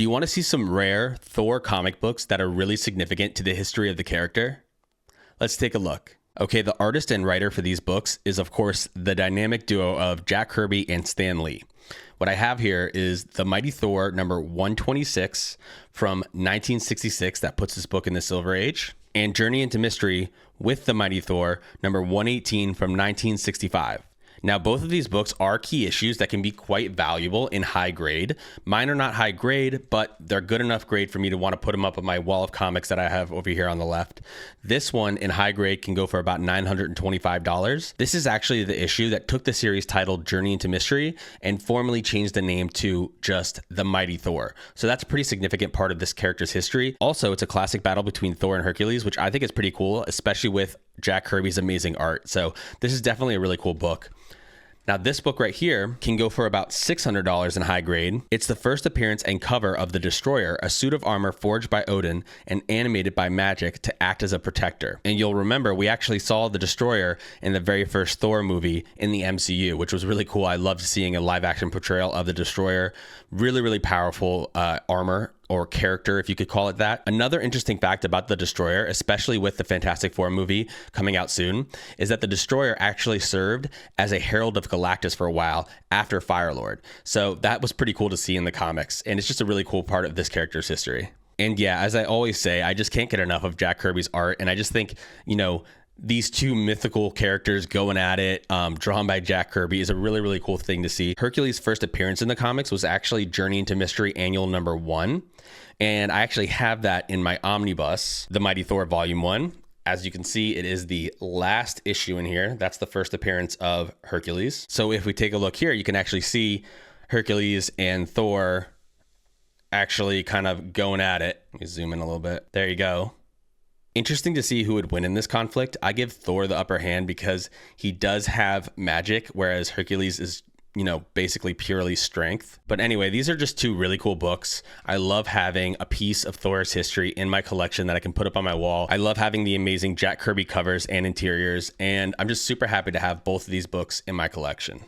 Do you want to see some rare Thor comic books that are really significant to the history of the character? Let's take a look. Okay, the artist and writer for these books is, of course, the dynamic duo of Jack Kirby and Stan Lee. What I have here is the Mighty Thor number 126 from 1966 that puts this book in the Silver Age, and Journey into Mystery with the Mighty Thor number 118 from 1965. Now, both of these books are key issues that can be quite valuable in high grade. Mine are not high grade, but they're good enough grade for me to want to put them up on my wall of comics that I have over here on the left. This one in high grade can go for about $925. This is actually the issue that took the series titled Journey into Mystery and formally changed the name to just The Mighty Thor. So that's a pretty significant part of this character's history. Also, it's a classic battle between Thor and Hercules, which I think is pretty cool, especially with Jack Kirby's amazing art. So this is definitely a really cool book. Now, this book right here can go for about $600 in high grade. It's the first appearance and cover of the Destroyer, a suit of armor forged by Odin and animated by magic to act as a protector. And you'll remember we actually saw the Destroyer in the very first Thor movie in the MCU, which was really cool. I loved seeing a live action portrayal of the Destroyer. Really, really powerful armor or character, if you could call it that. Another interesting fact about the Destroyer, especially with the Fantastic Four movie coming out soon, is that the Destroyer actually served as a herald of Galactus for a while after Firelord. So that was pretty cool to see in the comics, and it's just a really cool part of this character's history. And yeah, as I always say, I just can't get enough of Jack Kirby's art, and I just think, these two mythical characters going at it, drawn by Jack Kirby, is a really, really cool thing to see. Hercules' first appearance in the comics was actually Journey into Mystery Annual number 1. And I actually have that in my omnibus, The Mighty Thor Volume 1. As you can see, it is the last issue in here. That's the first appearance of Hercules. So if we take a look here, you can actually see Hercules and Thor actually kind of going at it. Let me zoom in a little bit. There you go. Interesting to see who would win in this conflict. I give Thor the upper hand because he does have magic, whereas Hercules is, basically purely strength. But anyway, these are just two really cool books. I love having a piece of Thor's history in my collection that I can put up on my wall. I love having the amazing Jack Kirby covers and interiors, and I'm just super happy to have both of these books in my collection.